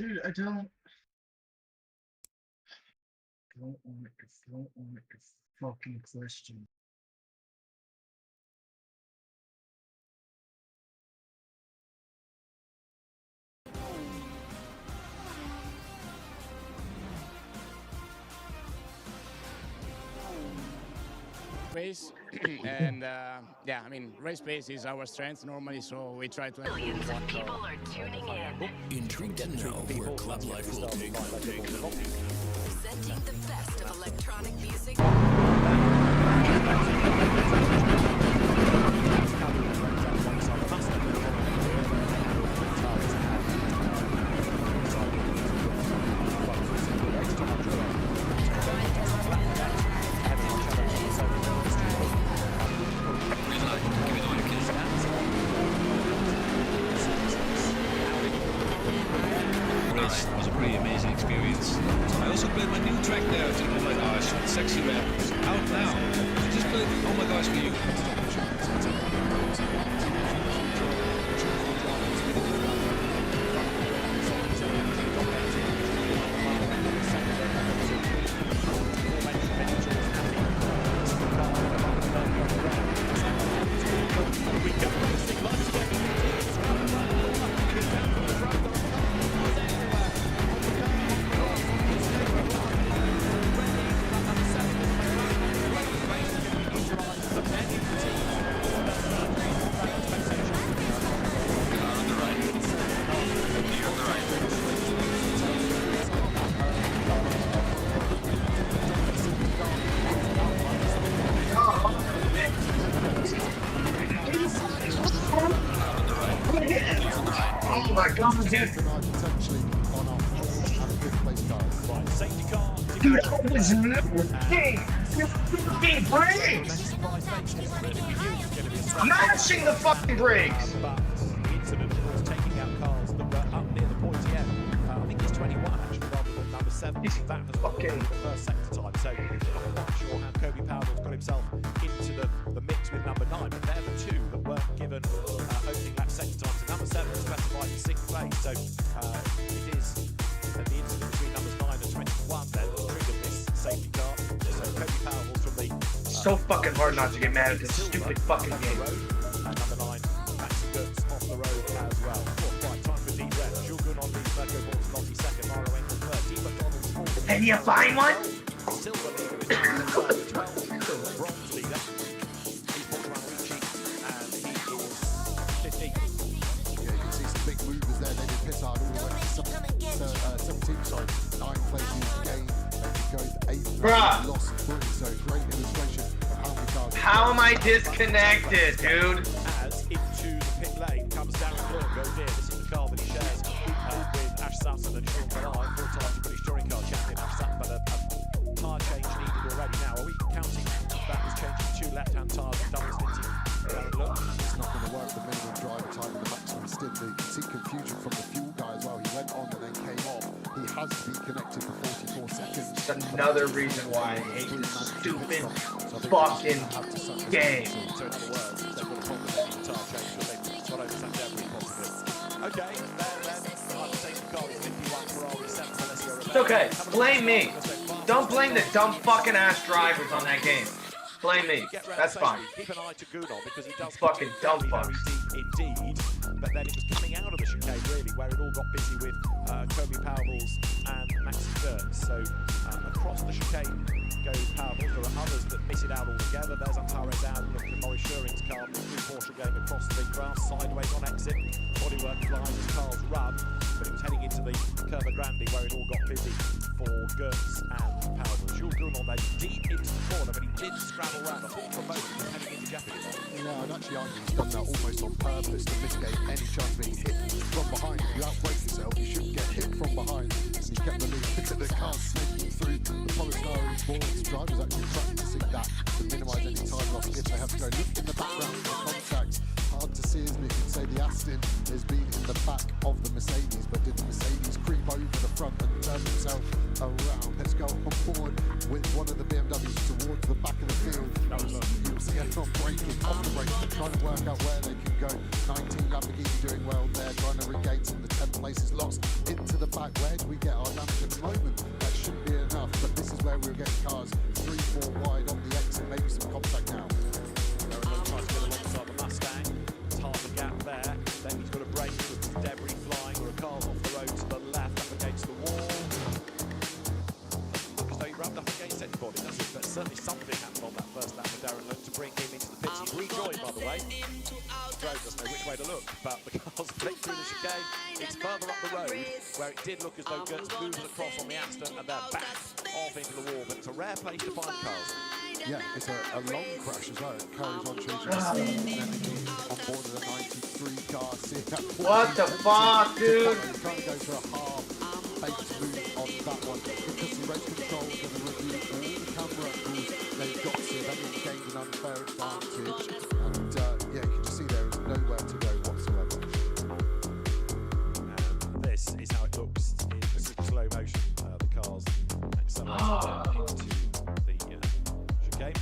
Dude, I don't want a fucking question. Pace and yeah, I mean race pace is our strength normally, so we try to. Millions of people are tuning in. Intrigued to know where club life will take them. Presenting the best of electronic music. It was a pretty amazing experience. I also played my new track there. I was like, oh, it's sexy rap. Out now. I just played Oh My Gosh For You. Oh my god, dude! Dude, I was looking! You fucking brakes! Mashing the fucking brakes! Incident was taking out cars that were up near the pointy end. I think it's 21 actually, rather than number 7. That has been the first sector time, so I'm not quite sure how Kobe Powell's got himself into the mix with number 9, but they're the two that weren't given opening lap sector time. So number 7 is specified in 6th place, so it is the incident between numbers 9 and 21 then that triggered this safety car. So Kobe Powell's from the... So fucking hard not to get mad at this stupid fucking game. And number 9, Maxi Goetz off the road as well. Right, time for deep breath. Julgun on the Merco Boards, Lottie second, Maro Engel third, Dean McDonald's fourth. Can you find one? Silver leader with 12, bronze leader. He's Paul Ricci, and he is 15. Yeah, you can see some big movers there. They did piss hard all the way to 17 side. 9 places gained. They goes 8 Bruh. lost 3. So great illustration of how many cars. How am I disconnected, dude? As into the pit lane comes Darren Bloom, goes in. This is the car that he shares with Ash Sutton and Sean Ballard, 4-time British Touring Car Champion. Ash Sutton, but a tyre change needed already now. Are we counting that was changing 2 left-hand tyres and double stinting? Darren Bloom. It's not going to work. The minimum driver time and the maximum stint. You can see confusion from the fuel guy as well. He went on and then came off. He has to be connected for 44 seconds. It's another reason why I hate this stupid fucking game. So in other words, they've got a problem with the tyre change, but they've got over Sanderbri possibly. Okay, then the safety car is 51 Ferrari 7 Alessio Rebecca. It's okay. Blame me. Don't blame the dumb fucking ass drivers on that game. Blame me. That's fine. Keep an eye to Gunnar because he does Fucking dumb very fucks. deep indeed. But then it was coming out of the chicane really, where it all got busy with Kobe Powell's and Maxi Goetz. So across the chicane goes Powell's. There are others that miss it out altogether. There's Antares out from Maurice Schuring's car, through Porsche going across the grass sideways on exit. Bodywork flying as cars run, but it was heading into the Curva Grande where it all got busy for Goetz and Powell. Jules Gunnar then deep into the corner, but he did scramble round. I thought for most he was heading into jeopardy there. Yeah, I'd actually argue he's done that almost on purpose to mitigate any chance of being hit from behind. If you outbrake yourself, you shouldn't get hit from behind. And he kept the lead. The car snaking through the polystyrene boards. Drivers actually trying to see that to minimise any time loss if they have to go. Look in the background for the contacts. Hard to see, isn't it? You can say the Aston has been in the back of the Mercedes, but did the Mercedes creep over the front and turn themselves around. Let's go on board with one of the BMWs towards the back of the field. You'll see everyone braking, off the brake, trying to work out where they can go. 19 Lamborghini doing well there, trying to regain some of the 10 places lost into the back. Where do we get our damage at the moment? That shouldn't be enough, but this is where we'll get cars 3-4 wide on the exit, maybe some contact now. Darren tries to get alongside the Mustang. It's half a gap there. Then he's got a break with debris flying or a car off the road to the left up against the wall. Doesn't look as though he rammed up against anybody, does it? But certainly something happened on that first lap for Darren Look to bring him into the pits. He's rejoined, by the way. Road doesn't know which way to look, but the cars flick through the chicane. It's further up the road where it did look as though Gertz moved across on the Aston and they're back off into the wall. But it's a rare place to find cars. Yeah, it's a long crash as well. It carries on changing energy on board of the 93 car. See that? What the fuck, dude? You're trying to go for a half-baked move on that one because the race control is going to review all the camera angles they've got to see if anyone gained an unfair advantage. And yeah, you can just see there is nowhere to go whatsoever. And this is how it looks in super slow motion. The cars accelerate into the chicane.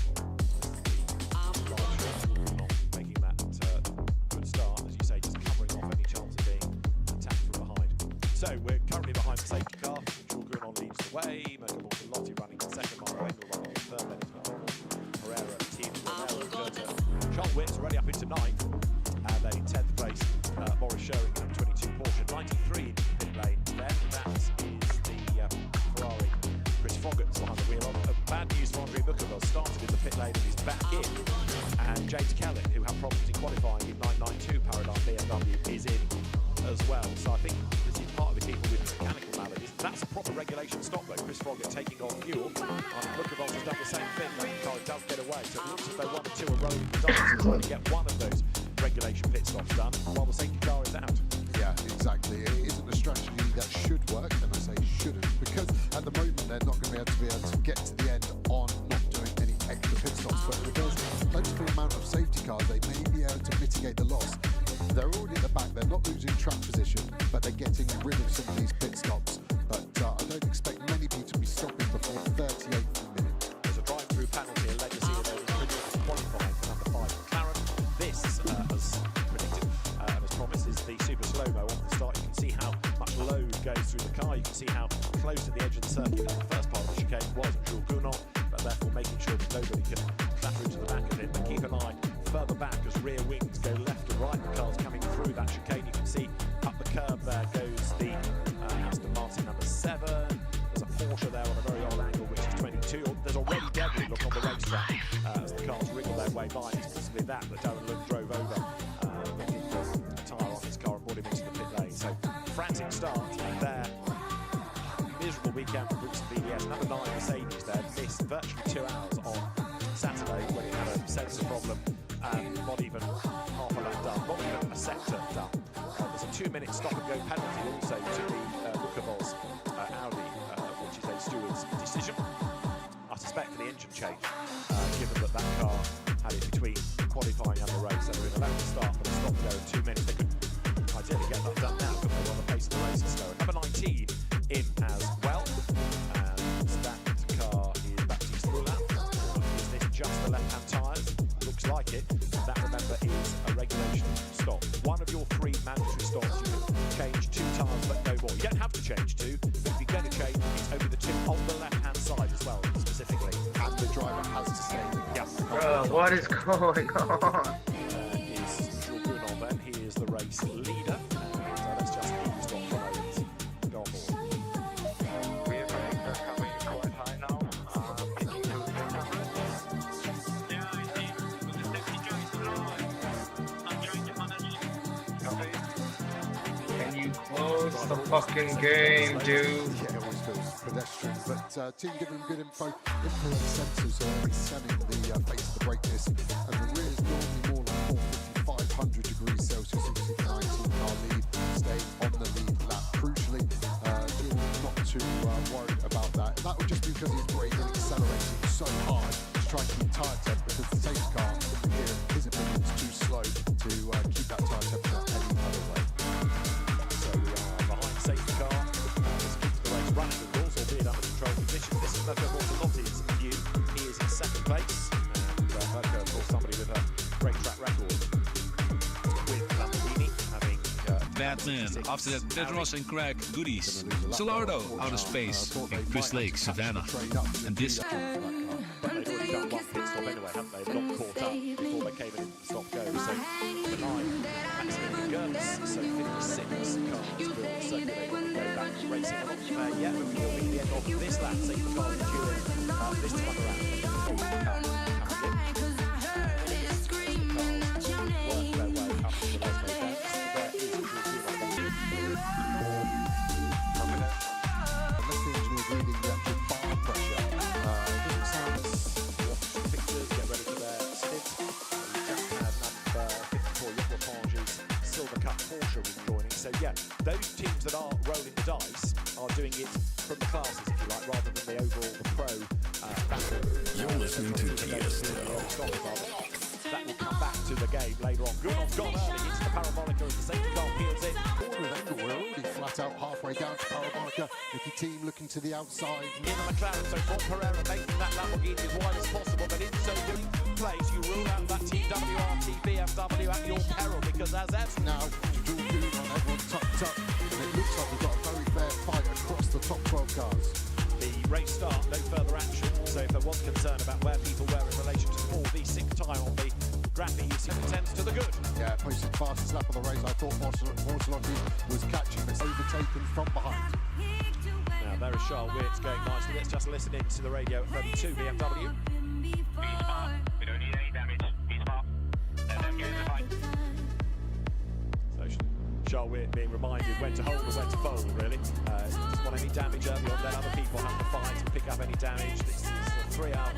Making that good start, as you say, just covering off any chance of being attacked from behind. So we're currently behind the safety car. Jules Gounon leads the way. Merkel Lotti running in second, Marco Engel running in third. Then it's Herrera, Team Romero, Goethe. Charles Witt's already up into ninth. And then in 10th place, Maurice Sheringham, 22 Porsche, 93 in pit lane. Then that is the Ferrari. Chris Foggart's behind the wheel. Bad news for Andre Bukovac, started in the pit lane and is back in. And James Kellett, who had problems in qualifying in 992 Paradigm BMW, is in as well. So I think this is part of the people with mechanical maladies. That's a proper regulation stop though. Chris Foggart taking on fuel. Bukovac has done the same thing. That car does get away. So it looks as though 1 or 2 are rolling results. He's going to get one of those regulation pit stops done while the safety car is out. Yeah, exactly. It isn't a strategy that should work, and I say shouldn't, because at the moment they're not going to be able to get to the end on not doing any extra pit stops. But if there's a plentiful amount of safety cars, they may be able to mitigate the loss. They're already at the back, they're not losing track position, but they're getting rid of some of these pit stops. But I don't expect many people to be stopping before 38 minutes. There's a drive-through penalty, a legacy of those qualifying for number 5 McLaren. This, as predicted and as promised, is the super slow-mo on the start. You can see how much load goes through the car. You can see how close to the edge of the circuit at the first part of the chicane was Jules Gounon, but therefore making sure that nobody can clatter into the back of it. But keep an eye further back as rear wings go left and right. The car's coming through that chicane. You can see up the curb there goes the Aston Martin number 7. There's a Porsche there on a very odd angle, which is 22. There's already debris look on the racetrack as the cars wriggle their way by. It's possibly that Darren Look drove over, knocking the tyre off his car and brought him into the pit lane. So frantic start there. Miserable weekend for Brooks and BDS. Number 9 Mercedes there missed virtually 2 hours on Saturday when it had a sensor problem and not even half a lap done, not even a sector done. There's a 2-minute stop-and-go penalty also to the Bukovac's Audi, which is a steward's decision. I suspect for the engine change, given that that car had it between qualifying and the race. They were in allowed to start for the stop-and-go in 2 minutes. They could ideally get that done now, couldn't they, on the pace of the race is slower. Number 19 in as well, and that car is Baptiste Moulin. Is this just the left-hand tyres? Looks like it. That, remember, is a regulation stop. One of your 3 mandatory stops. You can change 2 tyres, but no more. You don't have to change 2, but if you're going to change, it's only the 2 on the left-hand side as well, specifically. And the driver has to stay. Yeah. What is going on? Is Jules Gounon then. He is the race leader. And let's just leave the stop promoters go on board. We are coming quite high now. Can you close the fucking game, dude? Yeah, it always feels pedestrian, but team giving them good info. Infrared sensors are scanning the face of the brake disc, and the rear is normally more like 450, 500 degrees Celsius. You can see the 19 car lead stay on the lead lap. Crucially, Jules not too worried about that. That would just be because he's braking, accelerating so hard to try to keep tyre temp, because the safety car, here, his opinion, is too slow to keep that tyre temperature any other way. So we are behind safety car. This keeps the race running, of course, albeit under Batman. After that, Tedros and Craig, Goodies. Solardo, Outer Space. And Chris Lake, Savannah. And this... But they'd already done one pit stop anyway, haven't they? They're not caught up before they came in the stop-go. So, the 9, maximum Gertz, so 56 cars will circulate when we go back racing. We're not yet, but we will be at the end of this lap. So, the cars are due in this time around. So yeah, those teams that are rolling the dice are doing it from the classes, if you like, rather than the overall, the pro battle. You're listening to TSL. That will come back to the game later on. Gunov's gone early into the Parabolica as the safety car peels in. We're already flat out halfway down to Parabolica. Nicky team looking to the outside. In the McLaren, so Juan Pereira making that Lamborghini as wide as possible, but in so doing place, you rule out that Team WRT BMW at your peril, because as that's now, Jules on everyone tucked up, and it looks like we've got a very fair fight across the top 12 cars. The race start, no further action, so if there was concern about where people were in relation to Paul, the 6th time on the graphic, you see the 10s to the good. Yeah, posted fastest lap of the race. I thought Bortolotti was catching, but overtaken from behind. Now there is Charles Wirtz going nicely. Let's just listen in to the radio at 32 BMW. Be smart. We don't need any damage. Be smart. Let them get in the fight. So Charles Wirtz being reminded when to hold and when to fold, really. Doesn't want any damage early on, let other people have to fight and pick up any damage. This is a 3-hour,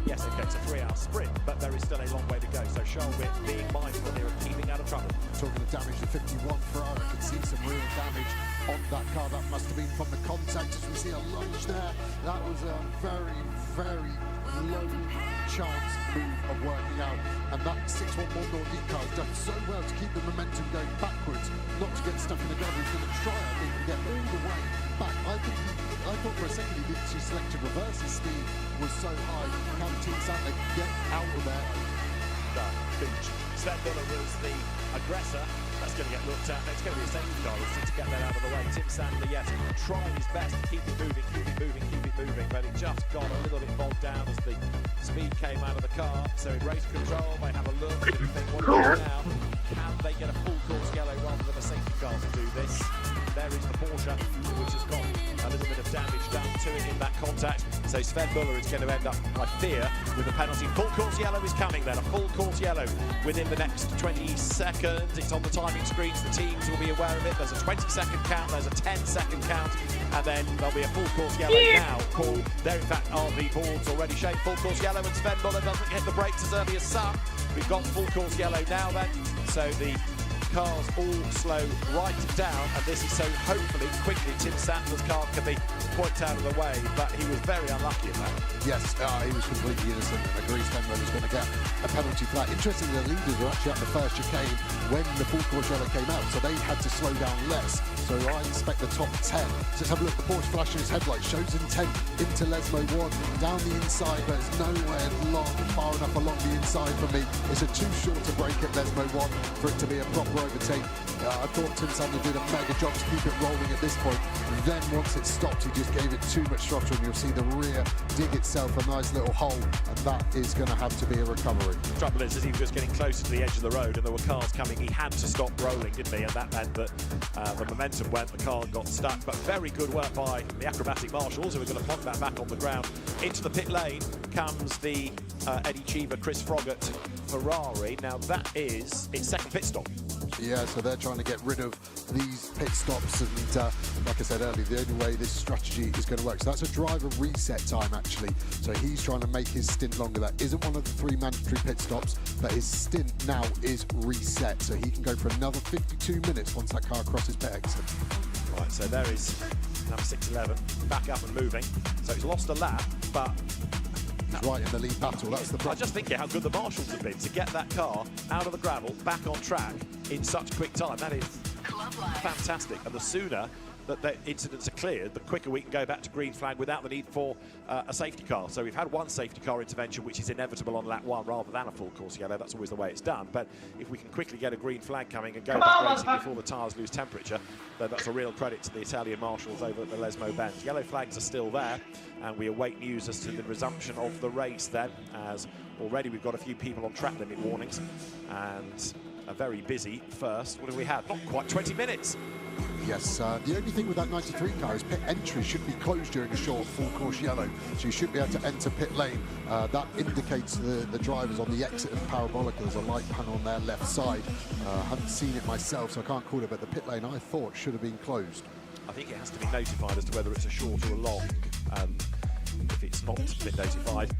yes, okay, it's a 3-hour sprint, but there is still a long way to go. So Charles Wirtz being mindful here of keeping out of trouble. Talking of damage, the 51 Ferrari, I can see some real damage on that car. That must have been from the contact, as we see a lunge there. That was a very, very low chance move of working out, and that 611 Nordique car has done so well to keep the momentum going backwards, not to get stuck in the gravel. He's going to try, I think, to get all the way back. I thought for a second he did. She selected reverse. His speed was so high. Can Team Sandler get out of there? Beach. Sven Muller was the aggressor. That's going to get looked at. It's going to be a safety car to get that out of the way. Tim Sandler, yes, tried his best to keep it moving, but it just got a little bit bogged down as the speed came out of the car. So in race control, they have a look and think, what do we do now? Can they get a full course yellow rather than a safety car to do this? There is the Porsche, which has got a little bit of damage done to it in that contact. So Sven Muller is going to end up, I fear, with a penalty. Full course yellow is coming then, a full course yellow within the next 20 seconds. It's on the timing screens, the teams will be aware of it. There's a 20-second count, there's a 10-second count, and then there'll be a full course yellow now. Paul, there in fact are the boards already shaped. Full course yellow, and Sven Muller doesn't hit the brakes as early as some. We've got full course yellow now then, so the cars all slow right down, and this is so hopefully quickly Tim Sandler's car can be pointed out of the way, but he was very unlucky in that. Yes, he was completely innocent, and agrees Fenway was going to get a penalty for that. Interestingly, the leaders were actually at the first chicane when the full course yellow came out, so they had to slow down less. So I expect the top 10. So let's have a look. The Porsche flashing his headlights, shows intent into Lesmo 1, down the inside, but it's nowhere far enough along the inside for me. It's a too short a break at Lesmo 1 for it to be a proper overtake. I thought Tim Sandler did a mega job to keep it rolling at this point. Then once it stopped, he just gave it too much throttle, and you'll see the rear dig itself a nice little hole, and that is going to have to be a recovery. The trouble is, as he was getting closer to the edge of the road and there were cars coming, he had to stop rolling, didn't he? And that meant that the momentum went, the car got stuck. But very good work by the acrobatic marshals, who are going to plonk that back on the ground. Into the pit lane comes the Eddie Cheever, Chris Froggatt Ferrari. Now that is its second pit stop. Yeah, so they're trying to get rid of these pit stops, and like I said earlier, the only way this strategy is going to work. So that's a driver reset time, actually. So he's trying to make his stint longer. That isn't one of the 3 mandatory pit stops, but his stint now is reset. So he can go for another 52 minutes once that car crosses pit exit. Right, so there is number 611 back up and moving. So he's lost a lap, but he's right in the lead battle. That's the problem. I just think how good the marshals have been to get that car out of the gravel, back on track in such quick time. That is fantastic. And the sooner that incidents are cleared, the quicker we can go back to green flag without the need for a safety car. So we've had one safety car intervention, which is inevitable on lap 1 rather than a full course yellow. That's always the way it's done. But if we can quickly get a green flag coming and go back racing before the tyres lose temperature, then that's a real credit to the Italian marshals over at the Lesmo Bend. Yellow flags are still there, and we await news as to the resumption of the race then, as already we've got a few people on track limit warnings and a very busy first. What have we had? Not quite 20 minutes. Yes, the only thing with that 93 car is pit entry should be closed during a short full course yellow, so you should be able to enter pit lane. That indicates the drivers on the exit of Parabolica. There's a light panel on their left side. Haven't seen it myself, so I can't call it, but the pit lane I thought should have been closed. I think it has to be notified as to whether it's a short or a long. If it's not been notified,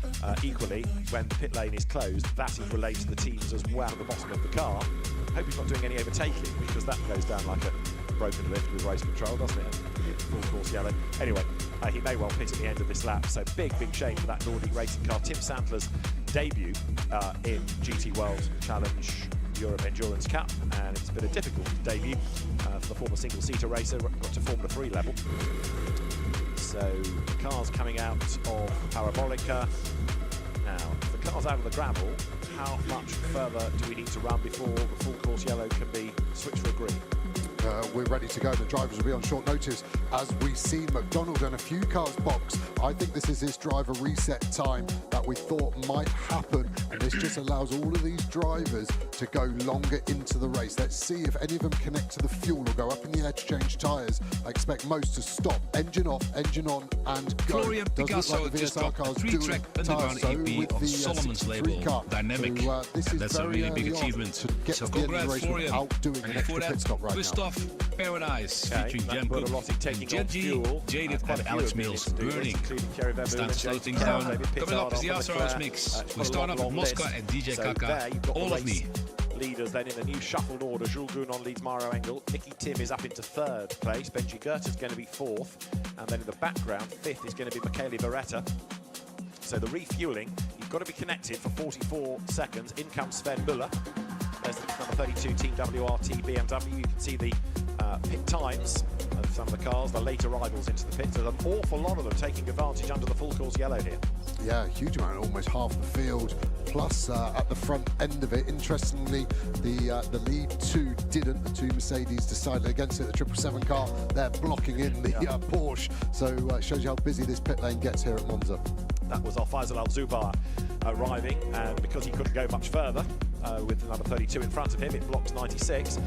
equally, when the pit lane is closed, that is relayed to the teams as well at the bottom of the car. I hope he's not doing any overtaking, because that goes down like a broken lift with race control, doesn't it? Full course yellow. Anyway, he may well pit at the end of this lap, so big shame for that Nordic racing car. Tim Sandler's debut in GT World Challenge Europe Endurance Cup, and it's been a difficult debut for the former single-seater racer, got to Formula 3 level. So the car's coming out of Parabolica. Now, if the car's out of the gravel, how much further do we need to run before the full course yellow can be switched for a green? We're ready to go. The drivers will be on short notice as we see McDonald and a few cars box. I think this is his driver reset time that we thought might happen, and this just allows all of these drivers to go longer into the race. Let's see if any of them connect to the fuel or go up in the air to change tyres. I expect most to stop, engine off, engine on, and go. Florian Picasso just dropped a 3-track underground EP of Solomon's label, Dynamic. That's a really big achievement. So congrats, Florian. And before that, Christoph Paradise featuring Jan Cook, Genji, Jaded and Alex Mills, Burning. It's time to slow things down. Coming up is the After Hours mix. We start off with Mosca and DJ Kaka, All of Me. Leaders then in the new shuffled order. Jules Gounon leads Mario Engel. Nicky Tim is up into 3rd place. Benji Goetter's going to be 4th. And then in the background, 5th is going to be Michele Beretta. So the refueling, you've got to be connected for 44 seconds. In comes Sven Muller. There's the number 32 Team WRT BMW. You can see the pit times of some of the cars, the late arrivals into the pit. There's an awful lot of them taking advantage under the full course yellow here. Yeah, huge amount, almost half the field. Plus, at the front end of it, interestingly, the lead 2 didn't. The 2 Mercedes decided against it. The 777 car, they're blocking in the Porsche. So it shows you how busy this pit lane gets here at Monza. That was our Faisal Al-Zubar arriving, and because he couldn't go much further with the number 32 in front of him, it blocks 96.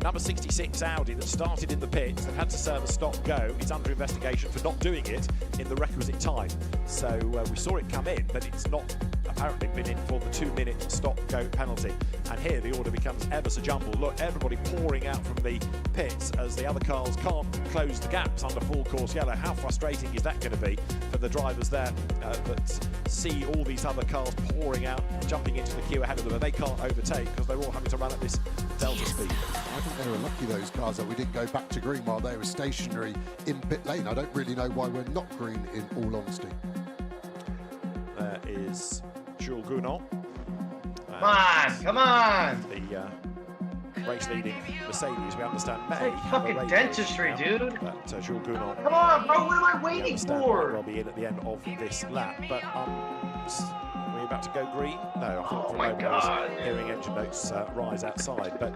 Number 66 Audi that started in the pits, that had to serve a stop-go, is under investigation for not doing it in the requisite time. So we saw it come in, but it's not apparently been in for the 2-minute stop-go penalty. And here the order becomes ever so jumbled. Look, everybody pouring out from the pits as the other cars can't close the gaps under full course yellow. How frustrating is that going to be for the drivers there that see all these other cars pouring out, jumping into the queue ahead of them, and they can't overtake because they're all having to run at this delta speed. I think they were lucky, those cars, that we didn't go back to green while they were stationary in pit lane. I don't really know why we're not green, in all honesty. There is Jules Gounon. Come on! The race leading Mercedes, we understand, may It's like fucking dentistry, dude. But Jules Gounon, Come on, bro, what am I waiting might for? well be in at the end of this lap. But are we about to go green? No, I thought Oh my God. hearing engine notes rise outside. But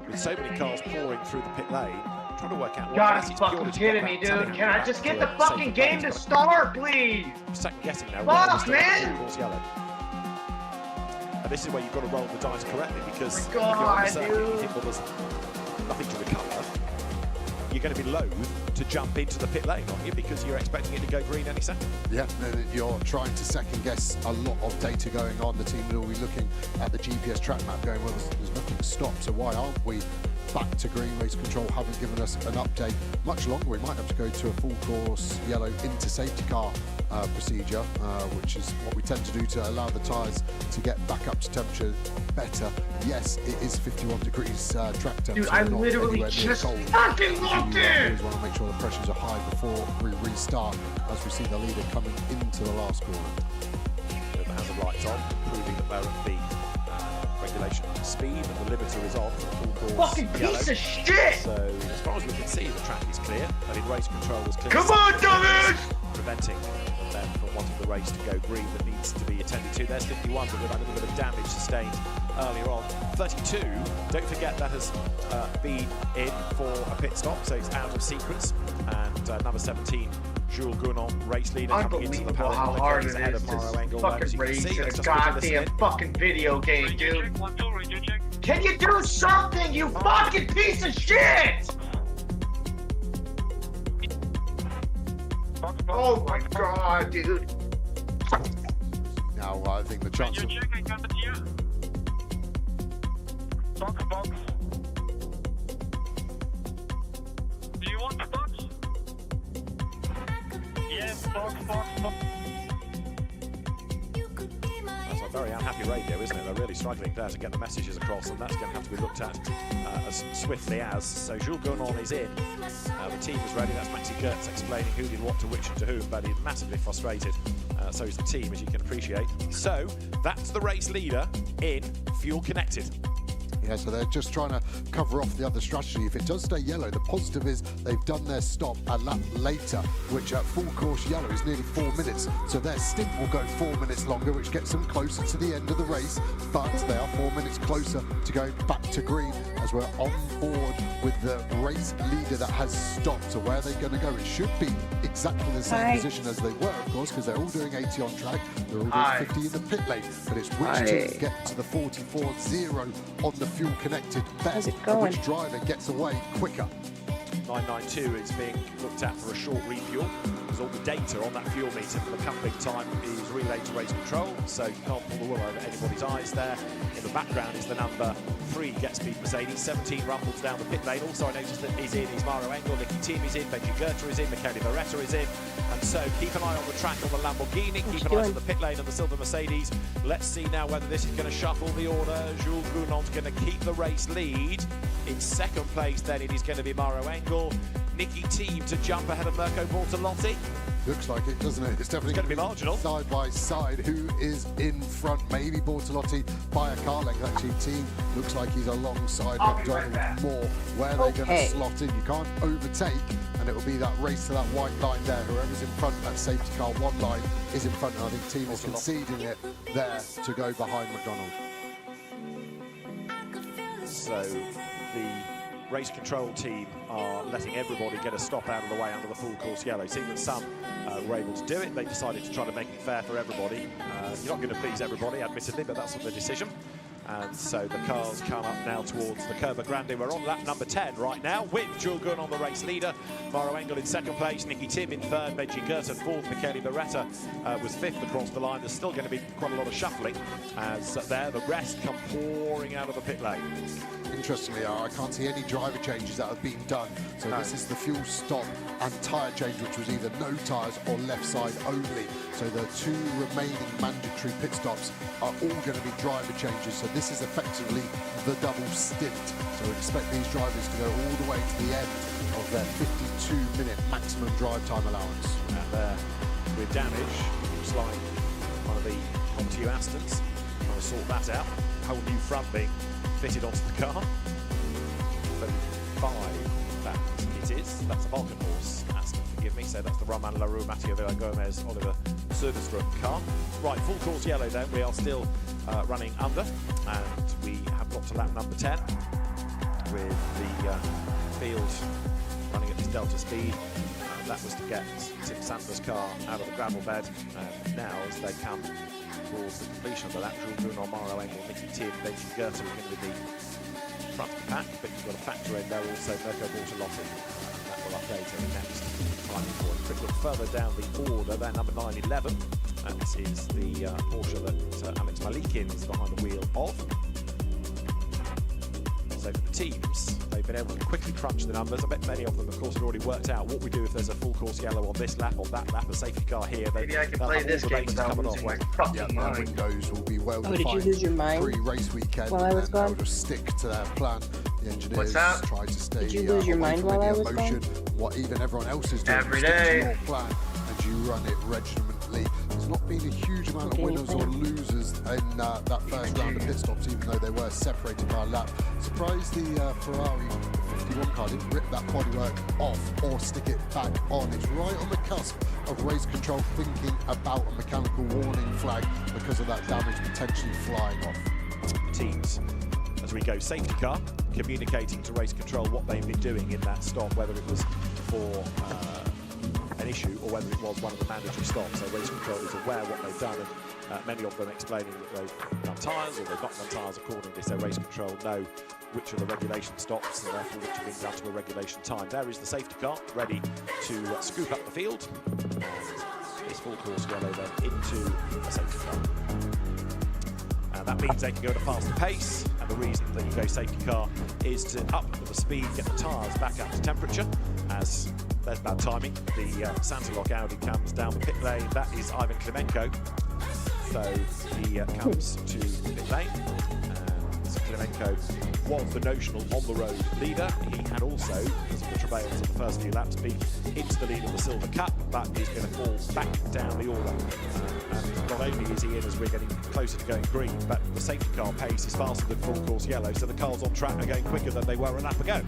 with so many cars pouring through the pit lane, trying to work out what God, this it's is fucking purely to kidding get me, that telling dude. you Can I back just get to the a fucking safer game place. to start, please? Second guessing now. Fuck, man! Yellow. And this is where you've got to roll the dice correctly, because if you're God, uncertain, you dude. think, well, there's nothing to recover, you're going to be loath to jump into the pit lane, aren't you? Because you're expecting it to go green any second. Yeah, you're trying to second guess a lot of data going on. The team will be looking at the GPS track map going, well, there's nothing to stop, so why aren't we back to green? Race control haven't given us an update. Much longer, we might have to go to a full course yellow into safety car procedure, which is what we tend to do to allow the tyres to get back up to temperature better. Yes, it is 51 degrees track temperature. Dude, I not literally anywhere near just cold. fucking locked We in! always want to make sure the pressures are high before we restart, as we see the leader coming into the last corner. With the hazard lights on, proving that they're at the regulation speed, and the limiter is off. Full course Fucking yellow. piece of shit! So as far as we can see, the track is clear, and in race control was clear. Come on, dummies! Preventing them from wanting the race to go green that needs to be attended to. There's 51, but with a little bit of damage sustained earlier on. 32, don't forget that has been in for a pit stop, so it's out of sequence. And number 17, Jules Gounon, race leader, coming into the Unbelievable how hard it is, this fucking race in a goddamn fucking video game, dude. Can you do something, you fucking piece of shit? Oh my god, dude. Now I think the chance of... Box. Do you want the box? Yes, box. That's a very unhappy radio, isn't it? They're really struggling there to get the messages across, and that's going to have to be looked at as swiftly as. So Jules Gounon is in. The team is ready. That's Maxi Gertz explaining who did what to which and to whom, but he's massively frustrated. So is the team, as you can appreciate. So that's the race leader in fuel connected. Yeah, so they're just trying to cover off the other strategy. If it does stay yellow, the positive is they've done their stop a lap later, which at full course yellow is nearly 4 minutes. So their stint will go 4 minutes longer, which gets them closer to the end of the race. But they are 4 minutes closer to going back to green as we're on board with the race leader that has stopped. So where are they going to go? It should be exactly the same position as they were, of course, because they're all doing 80 on track. They're all doing 50 in the pit lane. But it's which team get to the 44.0 on the fuel connected bet, and which driver gets away quicker. 992 is being looked at for a short refuel, because all the data on that fuel meter for the coupling time is relayed to race control, so you can't pull the wool over anybody's eyes there. In the background is the number 3 Get Speed Mercedes. 17 rumbles down the pit lane. Also I noticed that is in is Mauro Engel, Nicky Team is in, Benji Gerter is in, Michele Beretta is in, and so keep an eye on the track on the Lamborghini, keep an eye on the pit lane on the silver Mercedes. Let's see now whether this is going to shuffle the order. Jules Gounon's going to keep the race lead. In second place then it is going to be Mauro Engel. Nicky Team to jump ahead of Mirko Bortolotti. Looks like it, doesn't it? It's definitely going to be marginal. Side by side, who is in front? Maybe Bortolotti by a car length. Actually, Team looks like he's alongside McDonald more. Where they're going to slot in, you can't overtake, and it will be that race to that white line there. Whoever's in front of that safety car, one line is in front, and I think Team is conceding it there to go behind McDonald. So the race control team are letting everybody get a stop out of the way under the full course yellow. Seeing that some were able to do it, they decided to try to make it fair for everybody. You're not going to please everybody, admittedly, but that's the decision. And so the cars come up now towards the Curva Grande. We're on lap number 10 right now, with Jules Gounon the race leader, Mauro Engel in second place, Nicky Tim in third, Benji Gerter fourth, Michele Beretta was fifth across the line. There's still going to be quite a lot of shuffling as there the rest come pouring out of the pit lane. Interestingly, I can't see any driver changes that have been done. So this is the fuel stop and tyre change, which was either no tyres or left side only. So the 2 remaining mandatory pit stops are all going to be driver changes. So this is effectively the double stint. So expect these drivers to go all the way to the end of their 52-minute maximum drive time allowance. And there, with damage, looks like one of the Comptiu Astons trying to sort that out. Whole new front being fitted onto the car. 35, that it is. That's a Balkan Horse Aston, forgive me. So that's the Roman Larue, Matteo Villa Gomez, Oliver Söderström car. Right, full course yellow then. We are still running under, and we have got to lap number 10 with the field running at this delta speed. That was to get Tim Sandler's car out of the gravel bed. Now, as they come towards the completion of the lap, Jules Gounon, Mauro Engel, Nicky Tim, Benji Gerter looking with the front of the pack, but you've got a factor in there also, Mirko Bortolotti. That will update in the next timing point. Quick look further down the order, there, number 911. And this is the Porsche that Alex Malikin is behind the wheel of. So for the teams, they've been able to quickly crunch the numbers. I bet many of them, of course, had already worked out what we do if there's a full course yellow on this lap, on that lap, a safety car here. Maybe I can play this game without losing my fucking mind. Windows will be well defined. Did you lose your mind pre-race weekend, while I was gone? They'll just stick to their plan. The engineers try to stay Did you lose your mind while I was emotion, gone? What even everyone else is doing. Every stick day. to your plan, and you run it ultimately there's not been a huge amount of winners or losers in that first round of pit stops, even though they were separated by a lap. Surprised the Ferrari 51 car didn't rip that bodywork off or stick it back on. It's right on the cusp of race control thinking about a mechanical warning flag because of that damage potentially flying off. Teams, as we go safety car, communicating to race control what they've been doing in that stop, whether it was for an issue or whether it was one of the mandatory stops. So race control is aware what they've done, and many of them explaining that they've done tyres or they've not done tyres accordingly. So race control know which are the regulation stops and therefore which have been done to a regulation time. There is the safety car ready to scoop up the field, and this full course yellow then into a safety car. And that means they can go at a faster pace, and the reason that you go safety car is to up the speed, get the tyres back up to temperature. As there's bad timing, the Santilok Audi comes down the pit lane. That is Ivan Klimenko. So he comes to the pit lane, and Klimenko was the notional on-the-road leader. He had also, because of the travails of the first few laps, been into the lead of the Silver Cup, but is going to fall back down the order. And not only is he in as we're getting closer to going green, but the safety car pace is faster than full course yellow, so the cars on track are going quicker than they were a lap ago.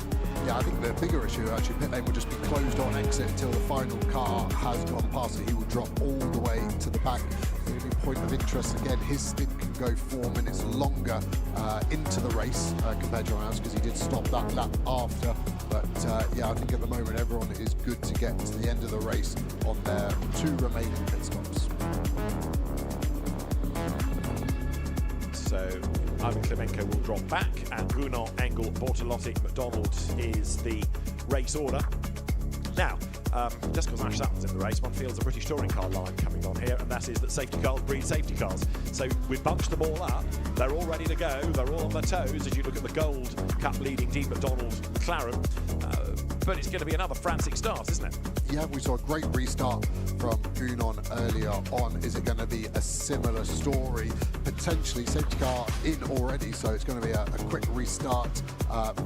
Yeah, I think the bigger issue, actually, pit lane will just be closed on exit until the final car has gone past it. He will drop all the way to the back. The only point of interest, again, his stint can go 4 minutes longer into the race compared to ours, because he did stop that lap after. But yeah, I think at the moment everyone is good to get to the end of the race on their 2 remaining pit stops. So Ivan Klimenko will drop back, and Bruno, Engel, Bortolotti, McDonald is the race order. Now, just because Ash Sutton's in the race, one feels a British touring car line coming on here, and that is that safety cars breed safety cars. So we've bunched them all up, they're all ready to go, they're all on their toes as you look at the Gold Cup leading Dean McDonald McLaren. But it's going to be another frantic start, isn't it? Yeah, we saw a great restart from Unon earlier on. Is it going to be a similar story? Potentially, safety car in already, so it's going to be a quick restart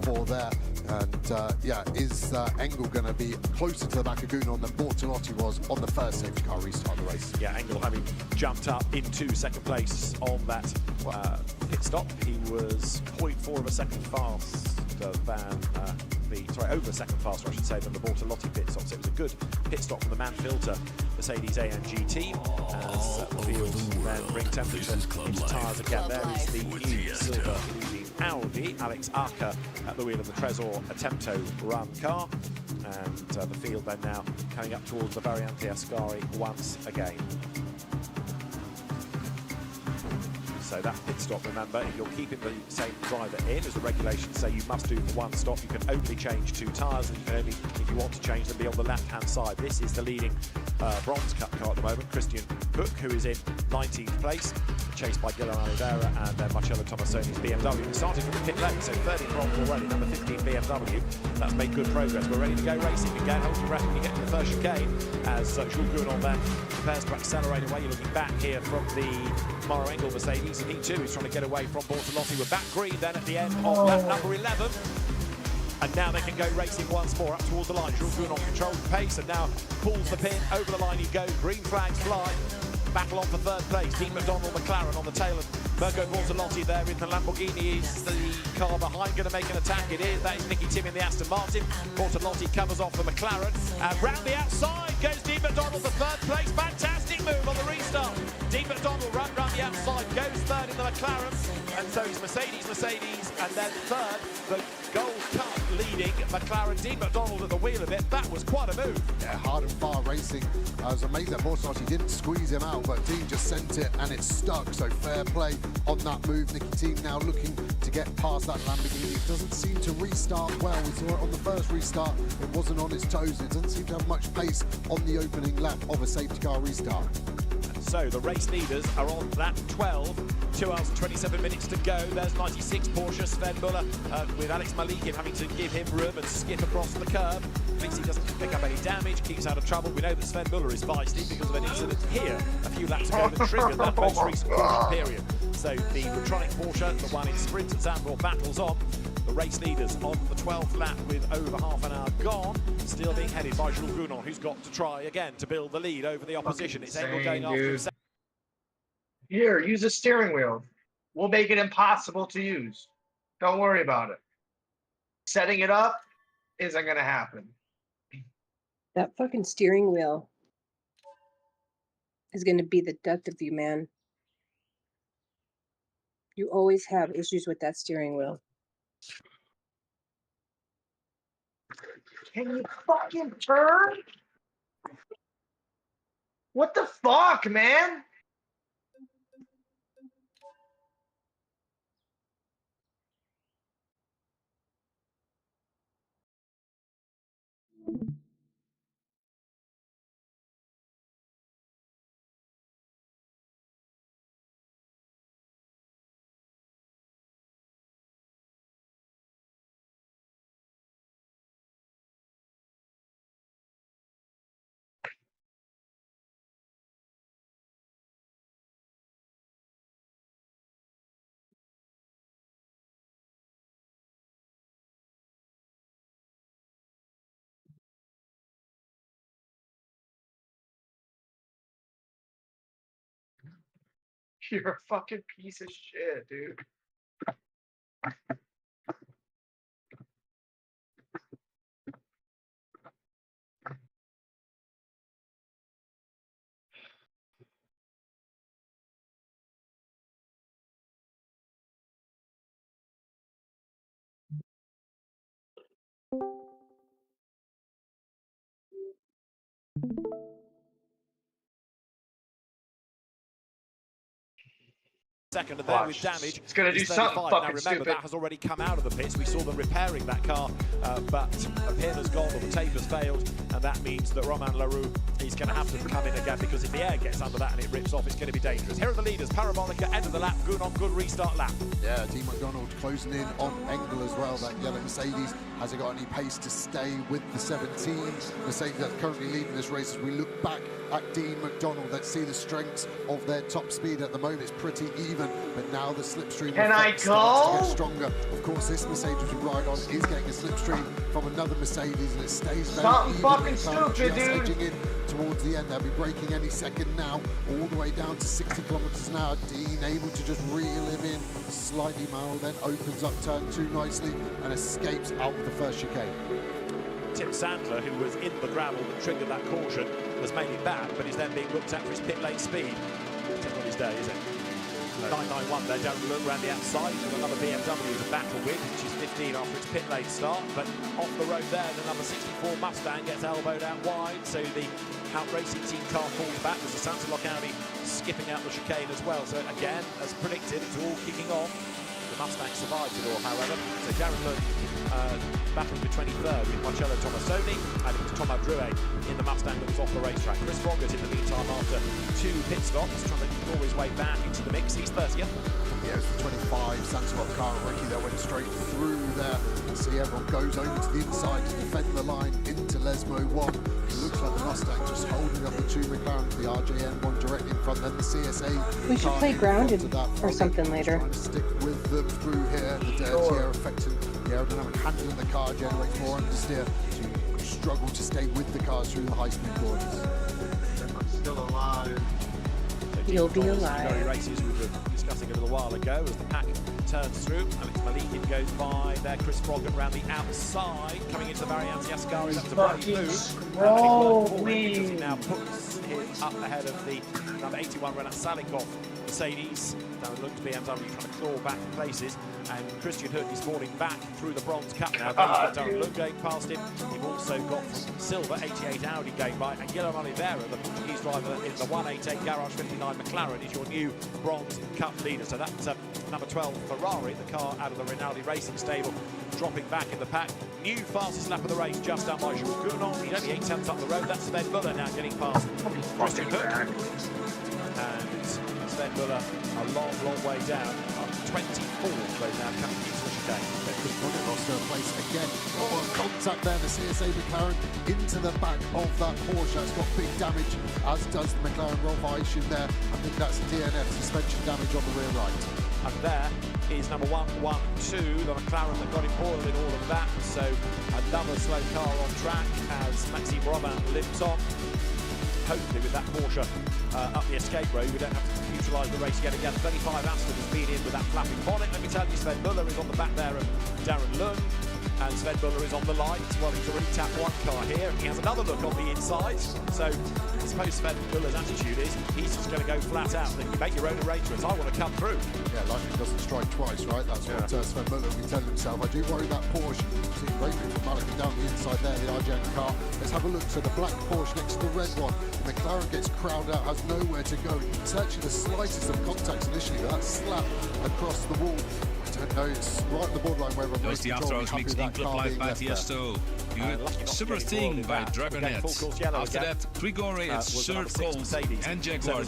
for there. And yeah, is Engel going to be closer to the back of Unon than Bortolotti was on the first safety car restart of the race? Yeah, Engel having jumped up into second place on that pit stop. He was 0.4 of a second faster than over a second faster, I should say, than the Bortolotti pit stop. So it was a good pit stop from the Manfilter Mercedes AMG team as the field then bring temperature into tyres again. There is the new silver leading Audi, Alex Arca at the wheel of the Tresor Attempto run car, and the field then now coming up towards the Variante Ascari once again. So that pit stop, remember, if you're keeping the same driver in, as the regulations say you must do for 1 stop, you can only change 2 tyres, and you can only, if you want to change them, be on the left-hand side. This is the leading Bronze Cup car at the moment, Christian Hook, who is in 19th place, chased by Guillermo Oliveira and then Marcello Tomassoni's BMW. Starting from the pit lane, so 30 bronze already, number 15 BMW. That's made good progress. We're ready to go racing again. Hold your breath when you get to the first chicane, as Jules Gounod then prepares to accelerate away. You're looking back here from the Maro Engel Mercedes, and he too is trying to get away from Bortolotti. We're back green then at the end of lap number 11. And now they can go racing once more up towards the line. Jules Gounod controls the pace and now pulls the pin. Over the line he goes. Green flags fly. Battle on for 3rd place. Dean McDonald McLaren on the tail of Mirko Bortolotti there in the Lamborghini. Is the car behind going to make an attack? It is. That is Nicky Tim in the Aston Martin. Bortolotti covers off the McLaren. And round the outside goes Dean McDonald for 3rd place. Fantastic move on the restart. Dean McDonald round the outside, goes 3rd in the McLaren. And so it's Mercedes, and then 3rd, the Gold Cup leading McLaren. Dean McDonald at the wheel of it. That was quite a move. Yeah, hard and far racing. I was amazed that Bortolotti didn't squeeze him out, but Dean just sent it and it stuck. So fair play on that move. Nicky Team now looking to get past that Lamborghini. It doesn't seem to restart well. We saw it on the first restart. It wasn't on its toes. It doesn't seem to have much pace on the opening lap of a safety car restart. So the race leaders are on lap 12. 2 hours and 27 minutes to go. There's 96 Porsche, Sven Muller with Alex Malikin having to give him room and skip across the curb. Thinks he doesn't pick up any damage, keeps out of trouble. We know that Sven Muller is feisty because of an incident here a few laps ago that triggered that most recent caution period. So the electronic Porsche, the one in sprint at Zandvoort, battles on. The race leaders on the 12th lap with over half an hour gone, still being headed by Jules Gounon, who's got to try again to build the lead over the opposition. It's Engel going after him. Here, use a steering wheel. We'll make it impossible to use. Don't worry about it. Setting it up isn't going to happen. That fucking steering wheel is going to be the death of you, man. You always have issues with that steering wheel. Can you fucking turn? What the fuck, man? You're a fucking piece of shit, dude. Second, and then with damage, it's going to do something fucking now remember, stupid. that has already come out of the pits. We saw them repairing that car, but a pin has gone or the tape has failed, and that means that Romain Leroux is going to have to come in again, because if the air gets under that and it rips off, it's going to be dangerous. Here are the leaders. Parabolica, end of the lap. Gounon, good restart lap. Yeah, Dean McDonald closing in on Engel as well. That yellow Mercedes hasn't got any pace to stay with the 17. Mercedes that's currently leading this race. As we look back at Dean McDonald, let's see the strengths of their top speed. At the moment it's pretty even, but now the slipstream starts to get stronger. Of course, this Mercedes we ride on is getting a slipstream from another Mercedes, and it stays very something fucking stupid, dude. Edging in towards the end. They'll be braking any second now, all the way down to 60 kilometers an hour. Dean able to just reel him in slightly mild, then opens up turn 2 nicely and escapes out of the first chicane. Tim Sandler, who was in the gravel that triggered that caution, has made it back, but is then being looked at for his pit lane speed. It's not his day, is it? 991 there, Darren Look around the outside with another BMW to battle with, which is 15 after its pit lane start, but off the road there, the number 64 Mustang gets elbowed out wide, so the out racing team car falls back. There's a Santalok Audi skipping out the chicane as well, so again, as predicted, it's all kicking off. The Mustang survives it all, however, so Darren Look battling for 23rd with Marcello Tomasoni, and it was Thomas Drouet in the Mustang that was off the racetrack. Chris Froggatt in the meantime after 2 pit stops, trying to claw his way back into the mix. He's 30th. Yeah, it was the 25 Santalok car Ricky that went straight through there. See, everyone goes over to the inside to defend the line into Lesmo 1. It looks like the Mustang just holding up the 2 McLaren, the RJN 1 directly in front, then the CSA. We should play grounded or something later. Trying to stick with them through here. The dirt here affecting the aerodynamic handling of the car, generates more understeer. So you struggle to stay with the cars through the high-speed corners. I'm still alive. You'll be alive. Races we were discussing a little while ago as the pack turns through. Alex Malikin goes by there. Chris Froggatt around the outside, coming into the Varianti Ascari. That was a bloody blue. He now puts him up ahead of the number 81 Renat Salinkov Mercedes. Now it looks BMW trying to claw back places, and Christian Hook is falling back through the Bronze Cup now. Darren Look going past him. You've also got from Silver 88 Audi going by, and Guilherme Oliveira, the Portuguese driver in the 188 Garage 59 McLaren, is your new Bronze Cup leader. So that's number 12 Ferrari, the car out of the Rinaldi Racing stable, dropping back in the pack. New fastest lap of the race, just done by Jules Gounon. He's only 8 tenths up the road. That's Sven Muller now getting past Christian Hook. And Sven Muller a long, long way down. Up to 24th right now, coming into the chicane. Chris Froggatt lost her place again. Oh, contact there, the CSA McLaren into the back of that Porsche. It's got big damage, as does the McLaren Rolf Eichen there. I think that's DNF suspension damage on the rear right. And there is number 112, the McLaren that got embroiled in all of that. So another slow car on track as Maxime Robin limps on. Hopefully with that Porsche up the escape road, we don't have to neutralise the race yet again. 35 Aston has been in with that flapping bonnet. Let me tell you, Sven Muller is on the back there of Darren Lund. And Sven Muller is on the light. Well, he's already tapped one car here. He has another look on the inside. So I suppose Sven Muller's attitude is he's just going to go flat out. Then you make your own arrangements. I want to come through. Yeah, lightning doesn't strike twice, right? That's what Sven Muller will be telling himself. I do worry about Porsche. You can see great from Malachi down the inside there, the RGN car. Let's have a look. So the black Porsche next to the red one. The McLaren gets crowded out, has nowhere to go. It's actually the slightest of contacts initially, but that slap across the wall. I don't know, it's right at the borderline where we're There's the after-hours mix in Club Live by Tiesto. Super Sting by Dragonet. After that, Grigore at Third Cold and Jaguar,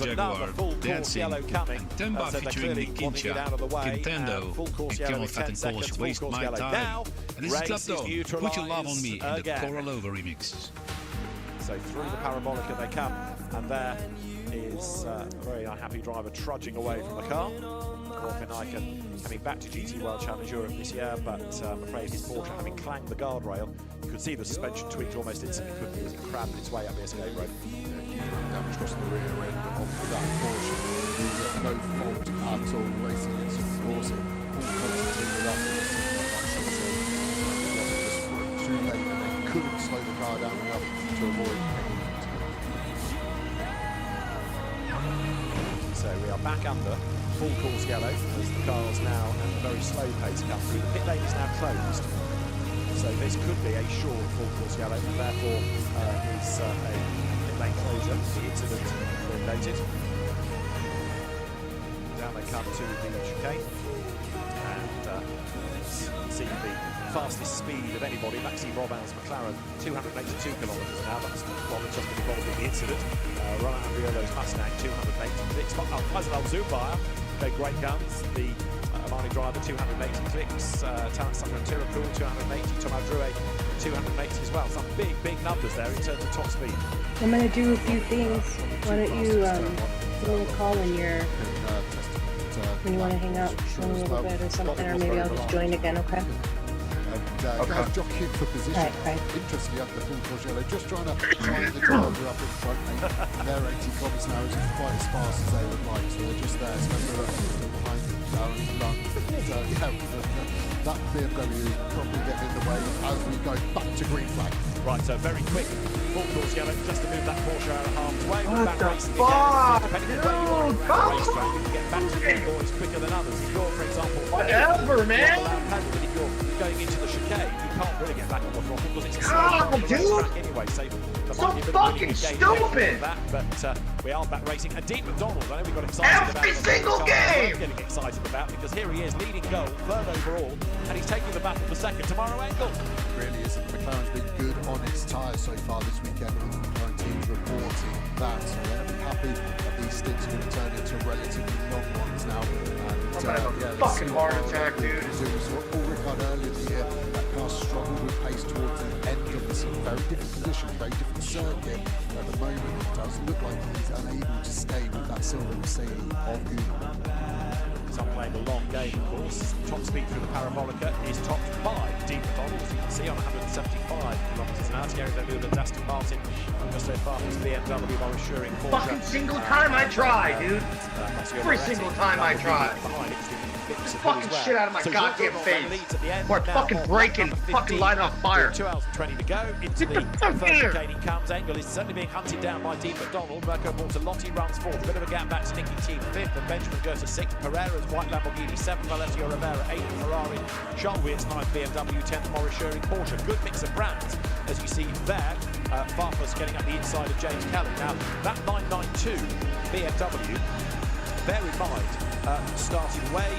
Dancing, and Temba featuring Nikincha, Nintendo, and Camel Fat and Polish Waste My Time. And this is Club Dome, Put Your Love On Me, and the Coralova remix. So through the parabolica they come, and there is a very unhappy driver trudging away from the car. Korpinaika coming back to GT World Challenge Europe this year, but I'm afraid his Porsche having clanged the guardrail. You could see the suspension tweaked almost instantly, couldn't you, as it crammed its way up the escape road. Damage across the rear end of that Porsche. He's at no fault at all, racing it, forcing all constantly up. Too late, and they couldn't slow the car down enough to avoid any. So we are back under full course yellow as the cars now at a very slow pace come through. The pit lane is now closed, so this could be a short full course yellow, and therefore is a pit lane closure. The incident noted. Down they come to the chicane, and see the fastest speed of anybody. Maxime Robin's McLaren, 282 kilometres now. That's Robin just been involved in the incident. Ronald Andriolo's Mustang, 286. Faisal Al-Zubair, they're great guns. The Omani driver, 280 clicks. Talent Sucker and Tirakul, 280. Tom Adrue, 280 as well. Some big, big numbers there in terms of top speed. I'm going to do a few things. Why don't you give me a call when you're when you want to hang out for a little bit or something, or maybe I'll just join again, okay? Guys jockeying for position. Right. Interestingly, under the full course yellow, just trying to find the driver up in front. And their 80 kilometres now isn't quite as fast as they would like, so they're just there. Still behind Darren's Lund. That BMW probably getting in the way as we go back to green flag. Right, so very quick full course yellow just to move that Porsche out of harm's way. What the fuck? Dude, come you can get back to the boys quicker than others. If you're, for example, whatever, man. If you're going into the chicane, you can't really get back on the throttle because it's a God, dude. track anyway. So fucking stupid. That, but we are back racing. And Dean McDonald, I know we got excited every about single game. Getting excited about because here he is leading goal, third overall, and he's taking the battle for second tomorrow. Engel really isn't. McLaren's been good on its tyres so far this weekend, and the McLaren team's reporting that. So they're going to be happy that these stints are going to turn into relatively long ones now. I'm gonna have a fucking heart attack, dude. We saw Paul Ricard earlier in the year. That car struggled with pace towards the end of the season. Very different condition, very different circuit. At the moment, it does look like he's unable to stay with that silver Mercedes of Google. Some playing a long game, of course. Top speed through the parabolica is topped by Dean McDonald, as you can see, on 175 kilometres an hour. Thierry Vermeulen and Aston Martin, just so far as BMW, Morris Schuring, Porsche. Fucking single time I try, dude. Every single time I try. Fucking shit out of my goddamn face. Or fucking breaking, fucking lighting on fire. 2 hours and 20 to go. Into the first chicane he comes. Engel is certainly being hunted down by Dean McDonald. Mirko Bortolotti runs fourth. A bit of a gap back to Nicky Team fifth. And Benjamin goes to sixth. Pereira's white Lamborghini seventh. Alessio Rivera eighth. Ferrari. Charles Weir's ninth. BMW 10th. Morris Schuring Porsche. Good mix of brands, as you see there. Farfus getting up the inside of James Kelly. Now, that 992 BMW, bear in mind, started way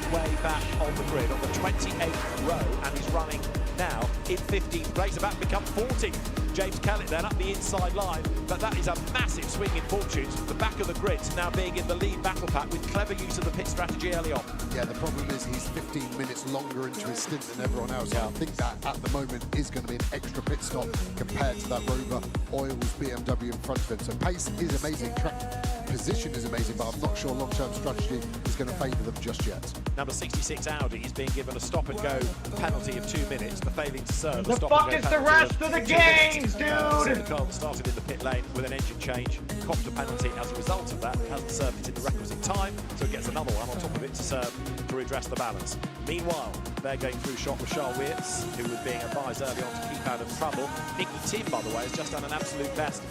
back on the grid on the 28th row and is running now in 15th place, about to become 14th. James Kellett then up the inside line, but that is a massive swing in fortunes. The back of the grid now being in the lead battle pack with clever use of the pit strategy early on. Yeah, the problem is he's 15 minutes longer into his stint than everyone else. Yeah. I think that at the moment is going to be an extra pit stop compared to that Rover Oils BMW in front of him. So pace is amazing, track position is amazing, but I'm not sure long-term strategy is going to favour them just yet. Number 66 Audi is being given a stop-and-go penalty of 2 minutes for failing to serve. The fuck is the rest of the games, dude? So the car that started in the pit lane with an engine change copped a penalty as a result of that. It hasn't served it in the requisite time, so it gets another one on top of it to serve to redress the balance. Meanwhile, they're going through shot with Charles Wirtz, who was being advised early on to keep out of trouble. Nicky Tim, by the way, has just done an absolute best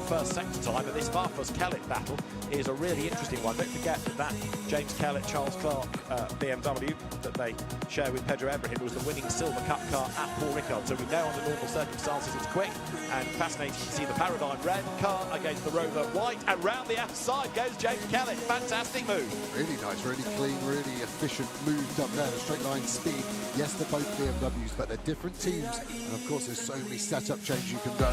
first sector time, and this Farfus-Kellett battle is a really interesting one. Don't forget that James Kellett, Charles Clark BMW that they share with Pedro Ebrahim was the winning Silver Cup car at Paul Ricard. So we know under normal circumstances it's quick and fascinating to see the Paradigm red car against the Rover white, and round the outside goes James Kellett. Fantastic move. Really nice, really clean, really efficient move done there. The straight line speed. Yes, they're both BMWs, but they're different teams. And of course, there's so many setup changes you can do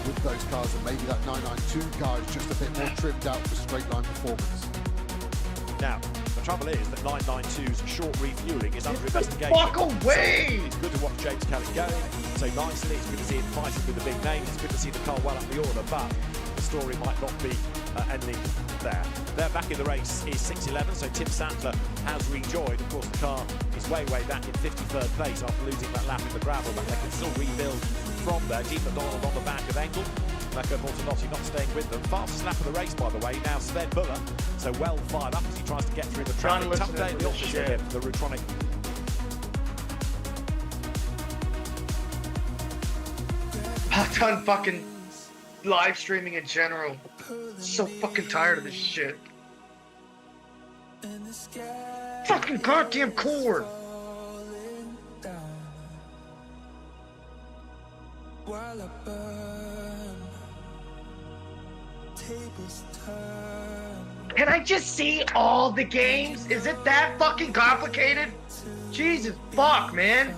with those cars. And maybe that 992 car is just a bit more trimmed out for straight line performance. Now, the trouble is that 992's short refueling is under investigation. Fuck away! So it's good to watch James Kellett going so nicely. It's good to see him fighting with the big names. It's good to see the car well up the order, but the story might not be ending there. There back in the race is 611, so Tim Santler has rejoined. Of course, the car is way back in 53rd place after losing that lap in the gravel, but they can still rebuild from there. Dean McDonald on the back of Engel. Marco Bortolotti not staying with them. Fastest lap of the race, by the way, now Sven Muller. So well fired up as he tries to get through the traffic. Tough day in the office for him, the Rutronic. I'm done fucking live streaming in general. So fucking tired of this shit. Fucking goddamn cord. Can I just see all the games? Is it that fucking complicated? Jesus fuck, man.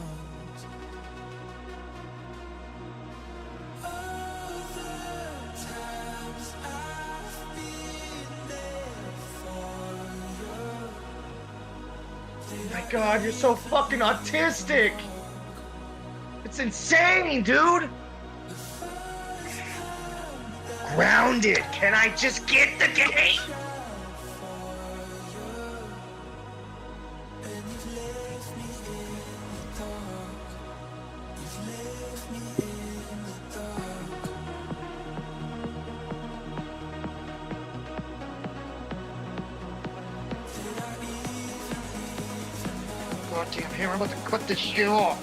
Oh my god, you're so fucking autistic. It's insane, dude. Grounded. Can I just get the game? God damn here, I'm about to cut this shit off.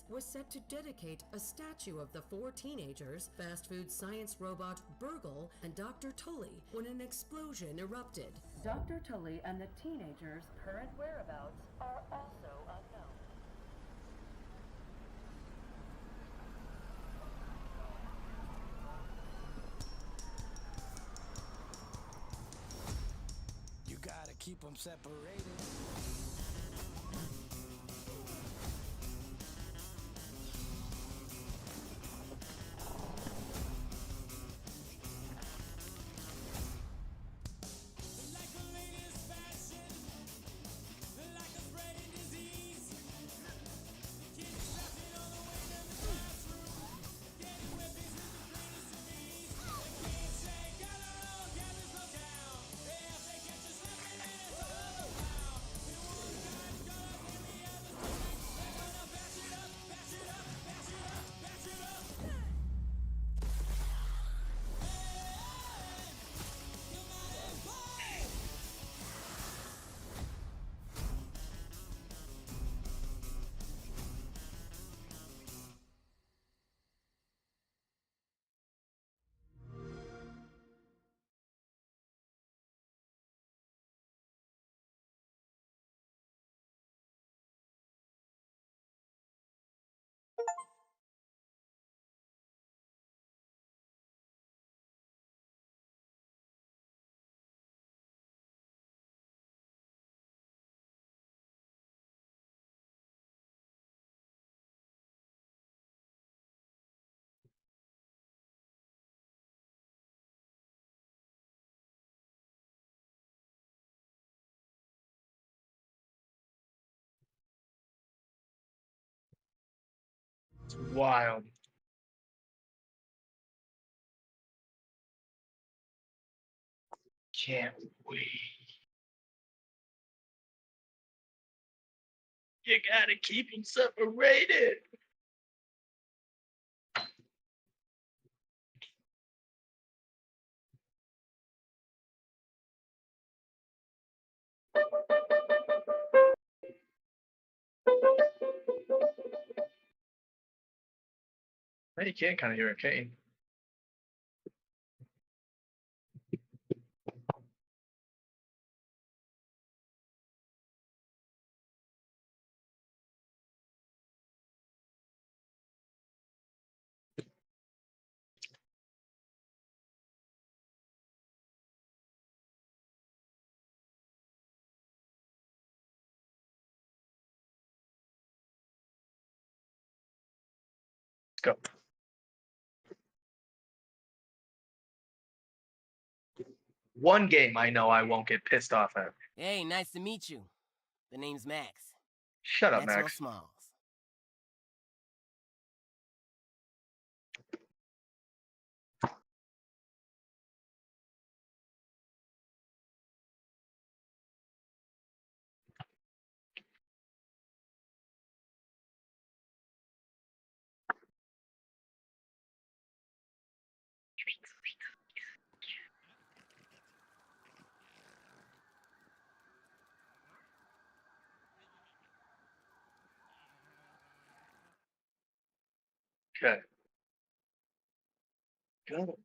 Was set to dedicate a statue of the four teenagers, fast food science robot Burgle, and Dr. Tully when an explosion erupted. Dr. Tully and the teenagers' current whereabouts are also unknown. You gotta keep them separated. wild. Can't wait. You gotta keep them separated. You can kind of hear a cane. Let's go. One game I know I won't get pissed off at. Hey, nice to meet you. The name's Max. Shut up, Maxwell Max. Smalls. Okay. Got it.